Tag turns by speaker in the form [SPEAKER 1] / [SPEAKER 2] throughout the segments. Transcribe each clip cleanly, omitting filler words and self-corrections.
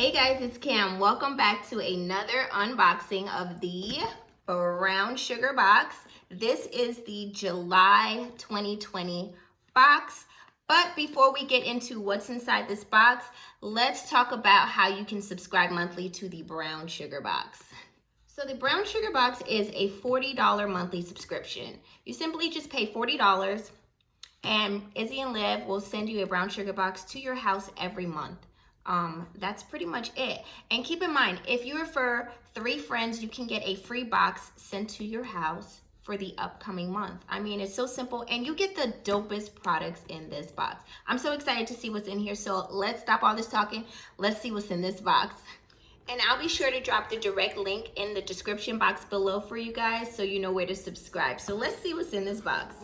[SPEAKER 1] Hey guys, it's Cam. Welcome back to another unboxing of the Brown Sugar Box. This is the July 2020 box. But before we get into what's inside this box, let's talk about how you can subscribe monthly to the Brown Sugar Box. So the Brown Sugar Box is a $40 monthly subscription. You simply just pay $40 and IZZY and Liv will send you a Brown Sugar Box to your house every month. That's pretty much it. And keep in mind, if you refer 3 friends, you can get a free box sent to your house for the upcoming month. I mean, it's so simple, and you get the dopest products in this box. I'm so excited to see what's in here, so let's stop all this talking. Let's see what's in this box. And I'll be sure to drop the direct link in the description box below for you guys so you know where to subscribe. So let's see what's in this box.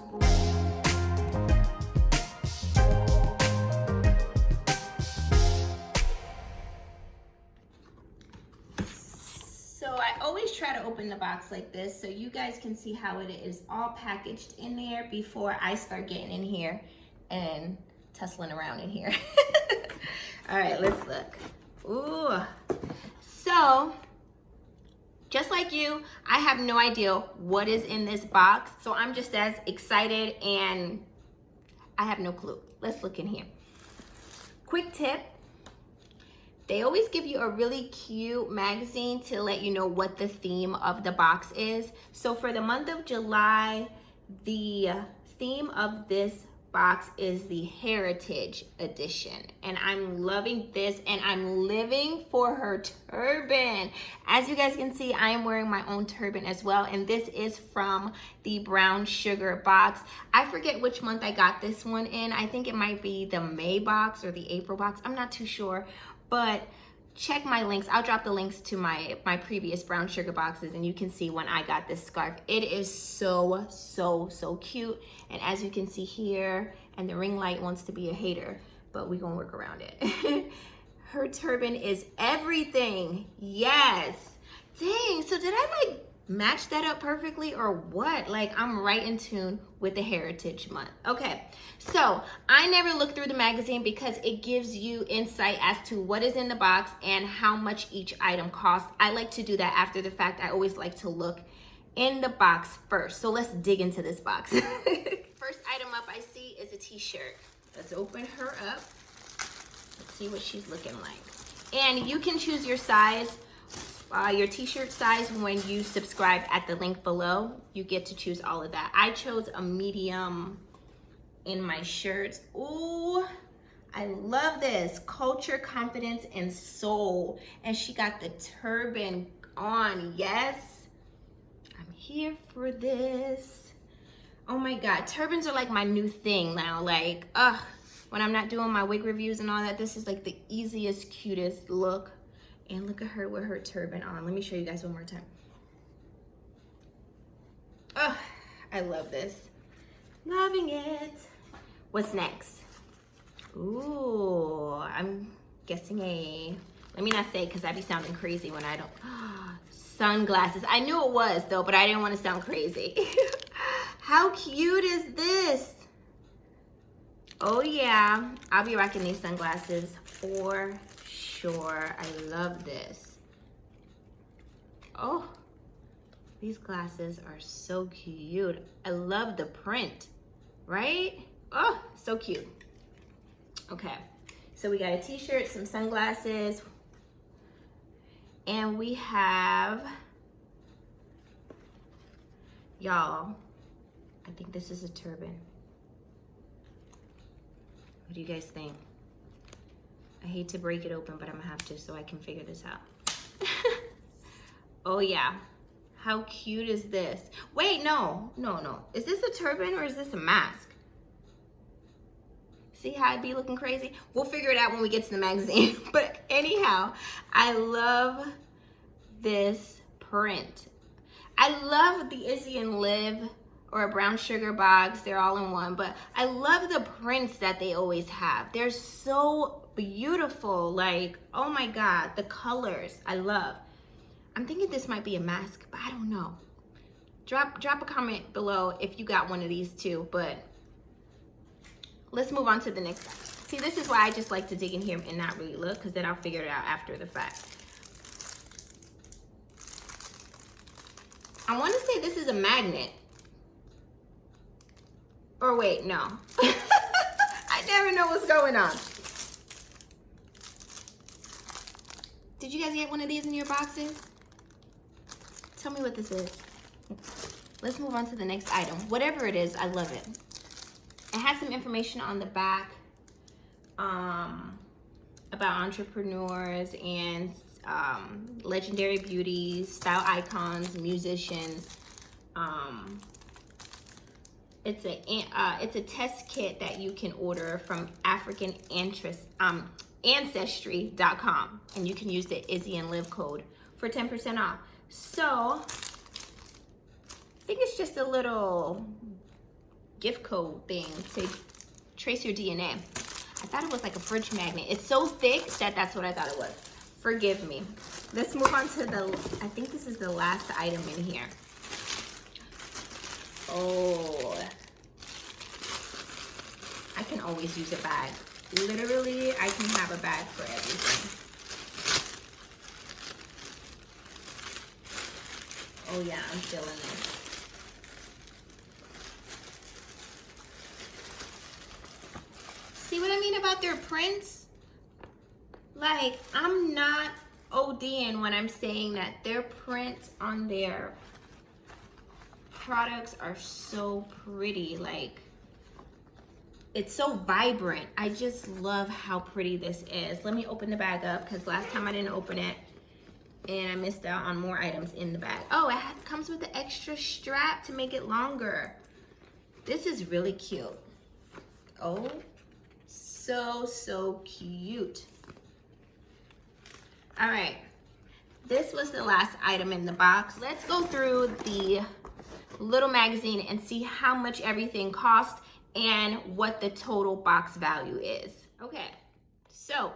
[SPEAKER 1] So I always try to open the box like this so you guys can see how it is all packaged in there before I start getting in here and tussling around in here. All right, let's look. Ooh. So, just like you, I have no idea what is in this box. So I'm just as excited and I have no clue. Let's look in here. Quick tip. They always give you a really cute magazine to let you know what the theme of the box is. So for the month of July, the theme of this box is the Heritage Edition. And I'm loving this, and I'm living for her turban. As you guys can see, I am wearing my own turban as well, and this is from the Brown Sugar Box. I forget which month I got this one in. I think it might be the May box or the April box. I'm not too sure. But check my links. I'll drop the links to my previous Brown Sugar boxes, and you can see when I got this scarf. It is so, so, so cute. And as you can see here, and the ring light wants to be a hater, but we're gonna work around it. Her turban is everything. Yes. Dang, so did I like match that up perfectly or what? Like, I'm right in tune with the Heritage Month. Okay, so I never look through the magazine because it gives you insight as to what is in the box and how much each item costs. I like to do that after the fact. I always like to look in the box first. So let's dig into this box. First item up I see is a t-shirt. Let's open her up. Let's see what she's looking like. And you can choose your size. Your t-shirt size when you subscribe at the link below. You get to choose all of that. I chose a medium in my shirts. Ooh, I love this. Culture, confidence, and soul. And she got the turban on. Yes, I'm here for this. Oh my God, turbans are like my new thing now. Like, when I'm not doing my wig reviews and all that, this is like the easiest, cutest look. And look at her with her turban on. Let me show you guys one more time. Oh, I love this. Loving it. What's next? Ooh, I'm guessing let me not say because I be sounding crazy when I don't. Sunglasses. I knew it was though, but I didn't want to sound crazy. How cute is this? Oh yeah, I'll be rocking these sunglasses for sure. I love this. Oh, these glasses are so cute. I love the print, right? Oh, so cute. Okay, so we got a t-shirt, some sunglasses, and we have, y'all, I think this is a turban. What do you guys think? I hate to break it open, but I'm gonna have to so I can figure this out. Oh yeah, how cute is this? Wait, no. Is this a turban or is this a mask? See how I'd be looking crazy? We'll figure it out when we get to the magazine. But anyhow, I love this print. I love the IZZY and Liv or a Brown Sugar Box. They're all in one, but I love the prints that they always have. They're so beautiful. Like, oh my God, the colors I love. I'm thinking this might be a mask, but I don't know. Drop a comment below if you got one of these too. But let's move on to the next item. See, this is why I just like to dig in here and not really look, because then I'll figure it out after the fact. I want to say this is a magnet. Or wait, no. I never know what's going on. Did you guys get one of these in your boxes? Tell me what this is. Let's move on to the next item. Whatever it is, I love it. It has some information on the back about entrepreneurs and legendary beauties, style icons, musicians. It's a test kit that you can order from African Ancestry.com, and you can use the IZZYANDLIV code for 10% off. So I think it's just a little gift code thing to trace your DNA. I thought it was like a fridge magnet. It's so thick that that's what I thought it was. Forgive me. Let's move on to the, I think this is the last item in here. Oh, I can always use a bag. Literally, I can have a bag for everything. Oh yeah, I'm feeling this. See what I mean about their prints? Like, I'm not ODing when I'm saying that their prints on their products are so pretty. Like, it's so vibrant. I just love how pretty this is. Let me open the bag up, because last time I didn't open it and I missed out on more items in the bag. Oh, it comes with the extra strap to make it longer. This is really cute. Oh, so cute. All right, this was the last item in the box. Let's go through the little magazine and see how much everything cost and what the total box value is. Okay, so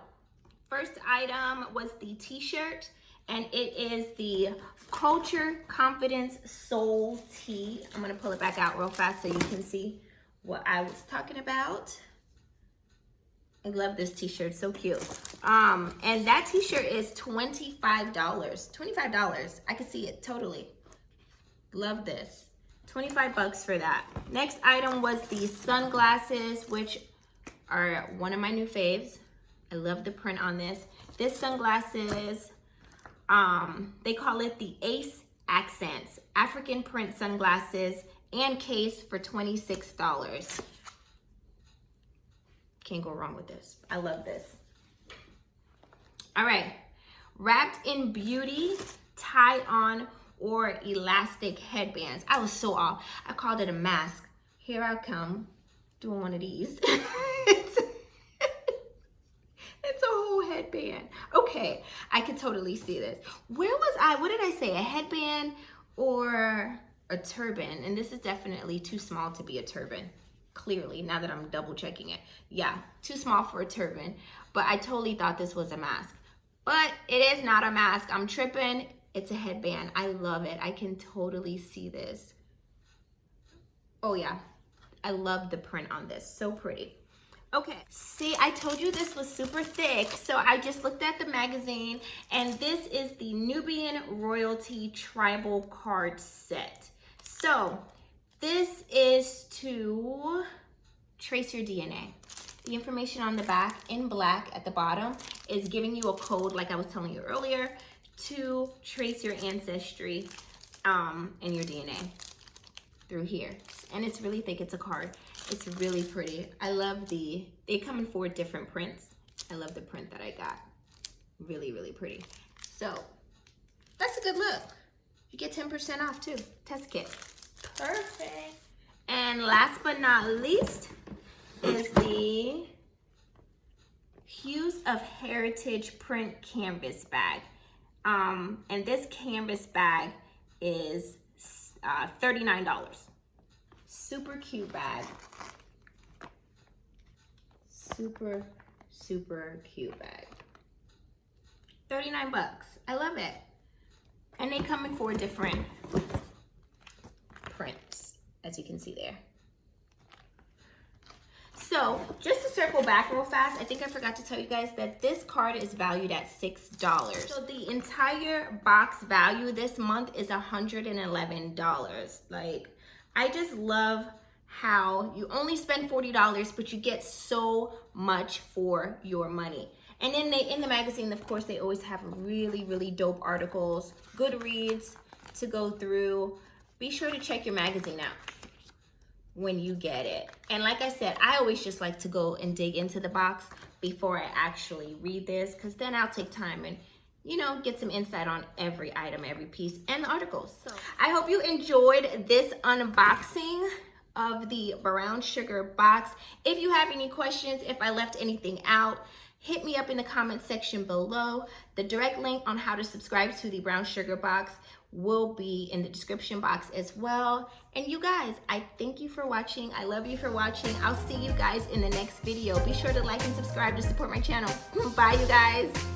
[SPEAKER 1] first item was the t-shirt, and it is the Culture Confidence Soul Tee. I'm gonna pull it back out real fast so you can see what I was talking about. I love this t-shirt, so cute. And that t-shirt is $25. $25, I can see it totally. Love this. 25 bucks for that. Next item was the sunglasses, which are one of my new faves. I love the print on this. This sunglasses, they call it the Ace Accents African print sunglasses and case for $26. Can't go wrong with this. I love this. All right, wrapped in beauty, tie-on or elastic headbands. I was so off. I called it a mask. Here I come doing one of these. It's a whole headband. Okay, I could totally see this. Where was I? What did I say? A headband or a turban? And this is definitely too small to be a turban. Clearly, now that I'm double checking it. Yeah, too small for a turban. But I totally thought this was a mask. But it is not a mask. I'm tripping. It's a headband. I love it. I can totally see this. Oh yeah, I love the print on this. So pretty. Okay, see, I told you this was super thick, so I just looked at the magazine, and this is the Nubian Royalty Tribal Card Set. So this is to trace your DNA. The information on the back in black at the bottom is giving you a code, like I was telling you earlier, to trace your ancestry and your DNA through here. And it's really thick. It's a card. It's really pretty. I love they come in 4 different prints. I love the print that I got. Really, really pretty. So that's a good look. You get 10% off too. Test kit. Perfect. And last but not least is the Hues of Heritage print canvas bag. And this canvas bag is $39. Super cute bag. Super cute bag. 39 bucks. I love it. And they come in 4 different prints, as you can see there. So So just to circle back real fast, I think I forgot to tell you guys that this card is valued at $6. So the entire box value this month is $111. Like, I just love how you only spend $40, but you get so much for your money. And then in the magazine, of course, they always have really, really dope articles, good reads to go through. Be sure to check your magazine out when you get it. And like I said, I always just like to go and dig into the box before I actually read this, because then I'll take time and, you know, get some insight on every item, every piece, and the articles. So I hope you enjoyed this unboxing of the Brown Sugar box. If you have any questions, if I left anything out, hit me up in the comment section below. The direct link on how to subscribe to the Brown Sugar box will be in the description box as well. And you guys, I thank you for watching. I love you for watching. I'll see you guys in the next video. Be sure to like and subscribe to support my channel. Bye, you guys.